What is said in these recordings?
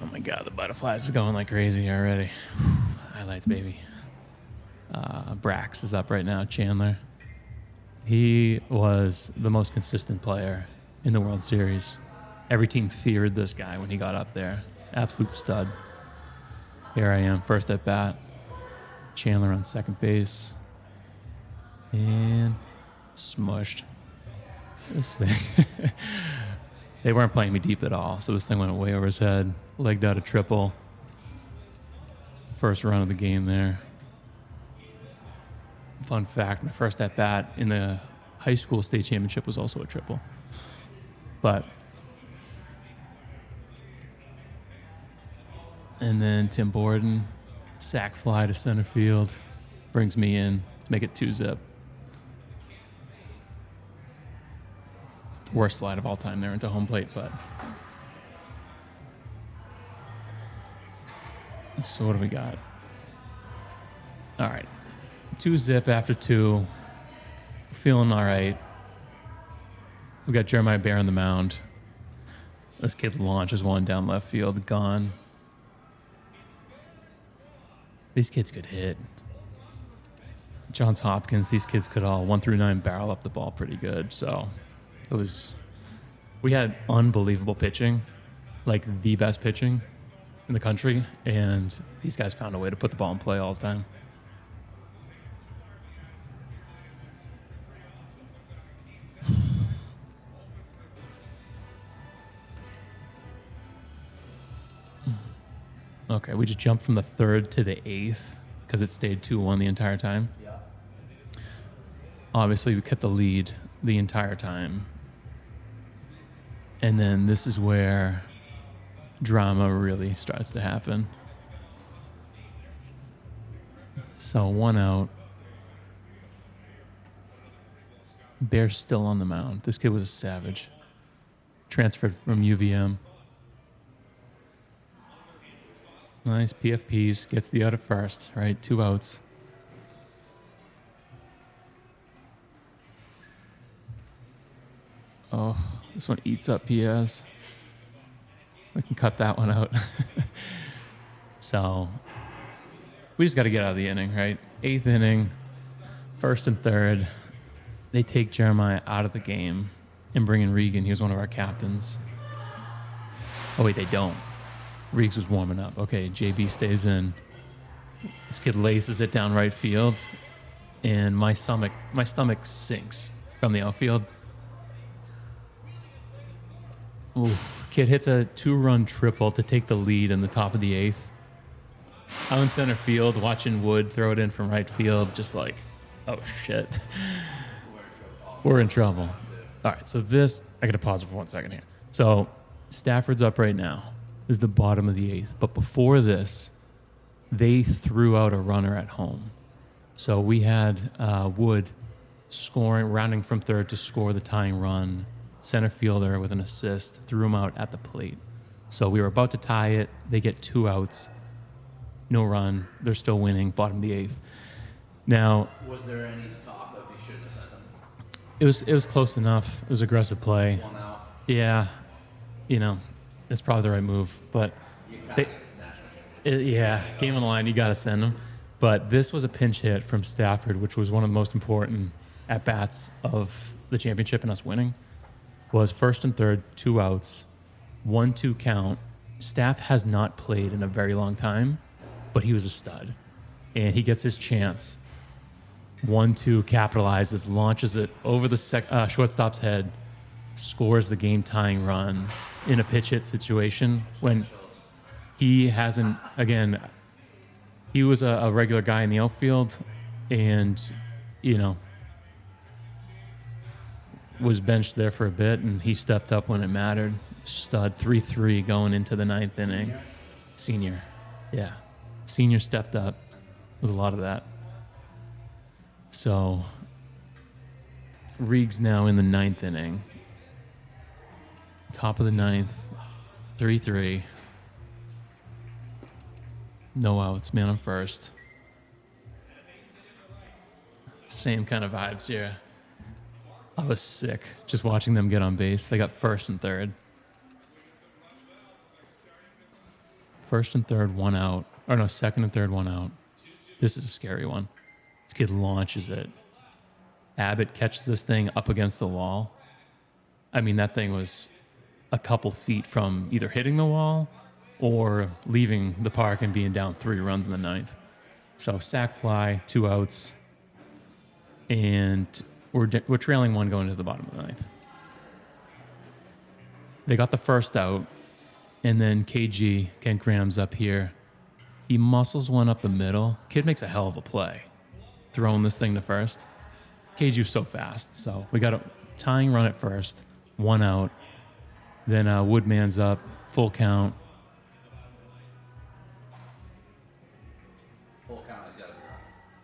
Oh my God, the butterflies are going like crazy already. Highlights, baby. Brax is up right now, Chandler. He was the most consistent player in the World Series. Every team feared this guy when he got up there. Absolute stud. Here I am, first at bat. Chandler on second base. And smushed. This thing. They weren't playing me deep at all, so this thing went way over his head. Legged out a triple. First run of the game there. Fun fact, my first at bat in the high school state championship was also a triple. And then Tim Borden, sac fly to center field, brings me in to make it 2-zip. Worst slide of all time there into home plate, but. So what do we got? All right. 2-zip after 2. Feeling all right. We got Jeremiah Bear on the mound. This kid launches one down left field, gone. These kids could hit. Johns Hopkins, these kids could all 1 through 9 barrel up the ball pretty good. So we had unbelievable pitching, like the best pitching in the country, and these guys found a way to put the ball in play all the time. Okay, we just jumped from the 3rd to the 8th because it stayed 2-1 the entire time. Yeah. Obviously, we kept the lead the entire time. And then this is where drama really starts to happen. So 1 out. Bear's still on the mound. This kid was a savage. Transferred from UVM. Nice PFPs, gets the out at first, right? 2 outs. Oh, this one eats up PS. We can cut that one out. So, we just got to get out of the inning, right? 8th inning, 1st and 3rd. They take Jeremiah out of the game and bring in Regan. He was one of our captains. Oh, wait, they don't. Reeves was warming up. Okay, JB stays in. This kid laces it down right field, and my stomach sinks from the outfield. Ooh, kid hits a 2-run triple to take the lead in the top of the 8th. I'm in center field watching Wood throw it in from right field, just like, oh shit. We're in trouble. All right, so this, I got to pause it for 1 second here. So Stafford's up right now. This is the bottom of the 8th. But before this, they threw out a runner at home. So we had Wood scoring, rounding from 3rd to score the tying run. Center fielder with an assist, threw him out at the plate. So we were about to tie it. They get 2 outs. No run. They're still winning, bottom of the 8th. Now, Was there any talk of you shouldn't have sent him? it was close enough. It was aggressive play. 1 out. Yeah. You know, it's probably the right move. But game on the line, you got to send them. But this was a pinch hit from Stafford, which was one of the most important at-bats of the championship and us winning. Was 1st and 3rd, 2 outs, 1-2 count. Staff has not played in a very long time, but he was a stud. And he gets his chance. 1-2, capitalizes, launches it over the shortstop's head, scores the game-tying run in a pitch hit situation when he hasn't, again, he was a regular guy in the outfield and, you know, was benched there for a bit, and he stepped up when it mattered. Stud, 3-3 going into the 9th inning. Senior. Yeah. Senior stepped up. With a lot of that. So, Reeg's now in the 9th inning. Top of the 9th. 3-3. No outs, man on first. Same kind of vibes here. I was sick just watching them get on base. They got 1st and 3rd. First and third, one out. Or no, second and third, one out. This is a scary one. This kid launches it. Abbott catches this thing up against the wall. I mean, that thing was a couple feet from either hitting the wall or leaving the park and being down 3 runs in the ninth. So sack fly, 2 outs, and we're trailing 1 going to the bottom of the ninth. They got the first out, and then KG, Kent Graham's up here. He muscles one up the middle. Kid makes a hell of a play, throwing this thing to first. KG's so fast, so we got a tying run at first, 1 out. Then Woodman's up, full count. Full count, I gotta be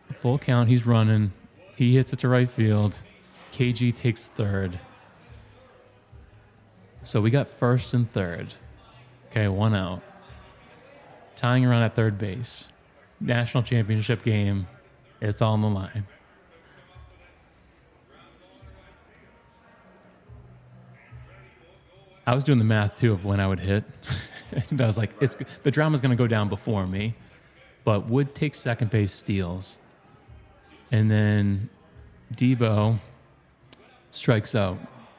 right. Full count, he's running. He hits it to right field. KG takes third. So we got first and third. Okay, 1 out. Tying run at third base. National championship game. It's all on the line. I was doing the math too of when I would hit. And I was like, the drama's going to go down before me. But Wood takes second base, steals. And then Debo strikes out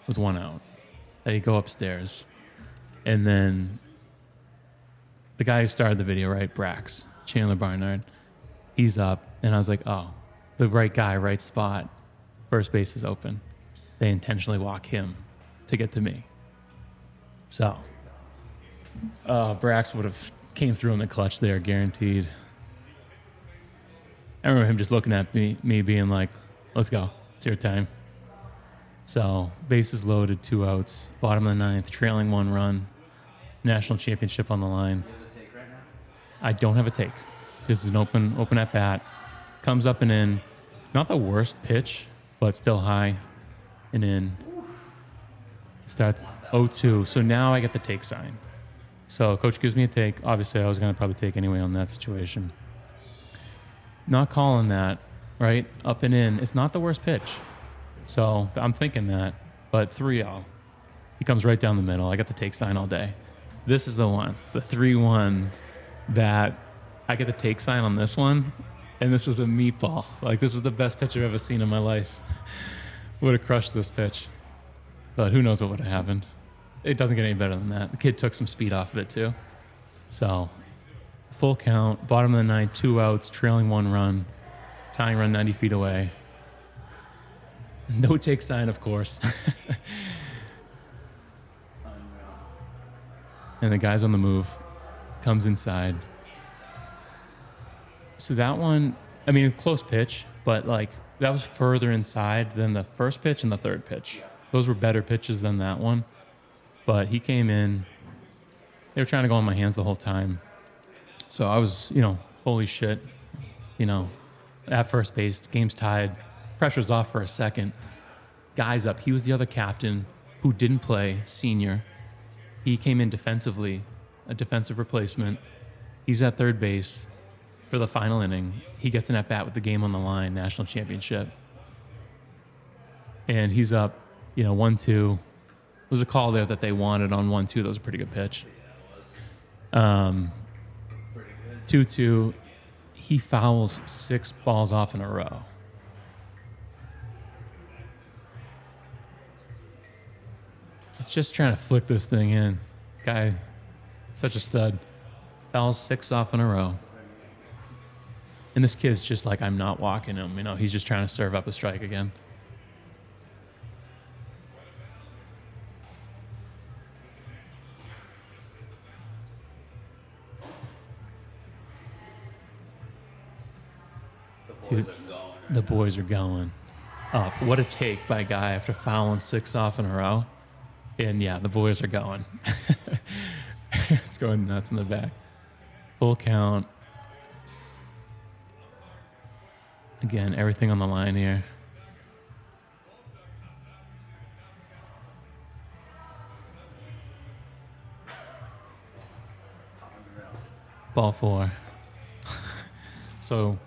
with 1 out. They go upstairs. And then the guy who started the video, right, Brax, Chandler Barnard, he's up. And I was like, oh, the right guy, right spot. First base is open. They intentionally walk him to get to me. So Brax would have came through in the clutch there, guaranteed. I remember him just looking at me being like, let's go. It's your time. So bases loaded, 2 outs, bottom of the ninth, trailing 1 run, national championship on the line. You have a take right now? I don't have a take. This is an open at bat. Comes up and in. Not the worst pitch, but still high and in. Starts 0-2. So now I get the take sign. So coach gives me a take. Obviously, I was going to probably take anyway on that situation. Not calling that, right? Up and in. It's not the worst pitch. So I'm thinking that. But 3-0. He comes right down the middle. I got the take sign all day. This is the one. The 3-1 that I get the take sign on this one. And this was a meatball. Like, this was the best pitch I've ever seen in my life. Would have crushed this pitch. But who knows what would have happened. It doesn't get any better than that. The kid took some speed off of it, too. So, full count, bottom of the ninth, 2 outs, trailing 1 run, tying run 90 feet away. No take sign, of course. And the guy's on the move, comes inside. So that one, I mean, close pitch, but like that was further inside than the first pitch and the third pitch. Those were better pitches than that one. But he came in. They were trying to go on my hands the whole time. So I was, holy shit. At first base, game's tied. Pressure's off for a second. Guy's up. He was the other captain who didn't play, senior. He came in defensively, a defensive replacement. He's at third base for the final inning. He gets an at-bat with the game on the line, national championship. And he's up, 1-2. There was a call there that they wanted on 1-2. That was a pretty good pitch. 2-2. He fouls 6 balls off in a row. Just trying to flick this thing in. Guy, such a stud. Fouls 6 off in a row. And this kid's just like, I'm not walking him. He's just trying to serve up a strike again. The boys are going up. What a take by a guy after fouling 6 off in a row. And yeah, the boys are going. It's going nuts in the back. Full count. Again, everything on the line here. Ball 4. So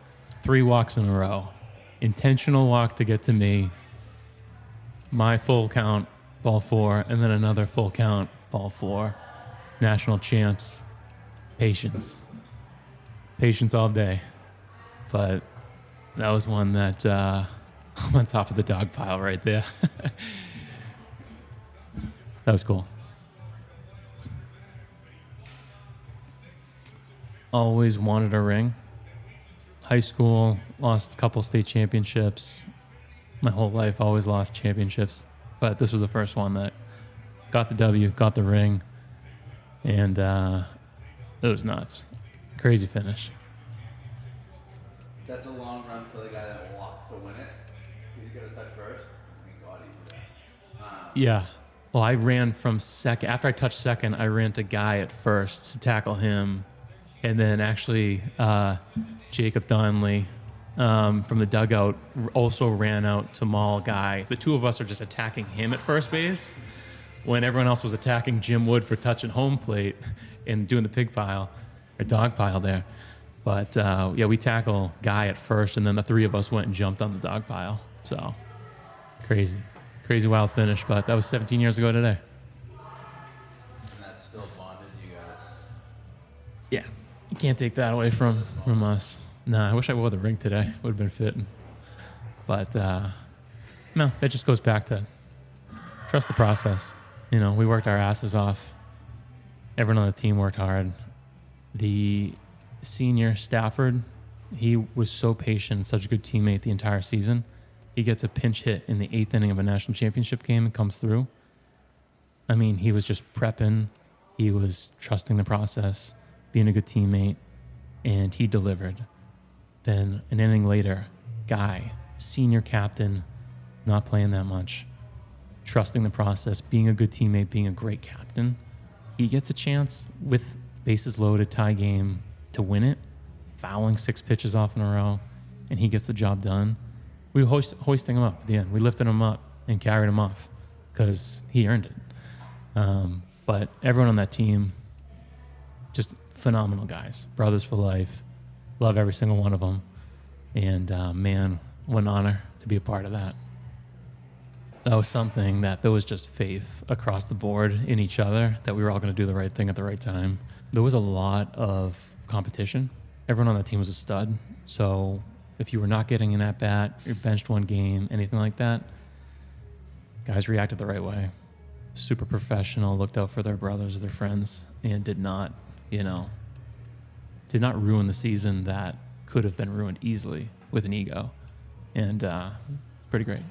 3 walks in a row. Intentional walk to get to me. My full count, ball 4, and then another full count, ball 4. National champs. Patience all day. But that was one that I'm on top of the dog pile right there. That was cool. Always wanted a ring. High school, lost a couple state championships. My whole life, always lost championships. But this was the first one that got the W, got the ring. And it was nuts. Crazy finish. That's a long run for the guy that walked to win it. He's going to touch first. I mean, God, he did that. Yeah. Well, I ran from second. After I touched second, I ran to Guy at first to tackle him. And then actually Jacob Donnelly from the dugout also ran out to maul Guy. The two of us are just attacking him at first base when everyone else was attacking Jim Wood for touching home plate and doing the pig pile or dog pile there. But yeah, we tackle Guy at first, and then the three of us went and jumped on the dog pile. So crazy wild finish. But that was 17 years ago today. And that's still bonded you guys. Yeah, you can't take that away from us. Nah, I wish I wore the ring today. Would have been fitting. But no, that just goes back to trust the process. You know, we worked our asses off. Everyone on the team worked hard. The senior Stafford, he was so patient, such a good teammate the entire season. He gets a pinch hit in the 8th inning of a national championship game and comes through. I mean, he was just prepping. He was trusting the process, being a good teammate, and he delivered. Then an inning later, Guy, senior captain, not playing that much, trusting the process, being a good teammate, being a great captain. He gets a chance with bases loaded, tie game, to win it, fouling 6 pitches off in a row, and he gets the job done. We were hoisting him up at the end. We lifted him up and carried him off because he earned it. But everyone on that team, just phenomenal guys, brothers for life. Love every single one of them. And man, what an honor to be a part of that. That was something that there was just faith across the board in each other that we were all going to do the right thing at the right time. There was a lot of competition. Everyone on that team was a stud. So if you were not getting an at-bat, you're benched one game, anything like that, guys reacted the right way. Super professional, looked out for their brothers or their friends, and did not ruin the season that could have been ruined easily with an ego. And pretty great.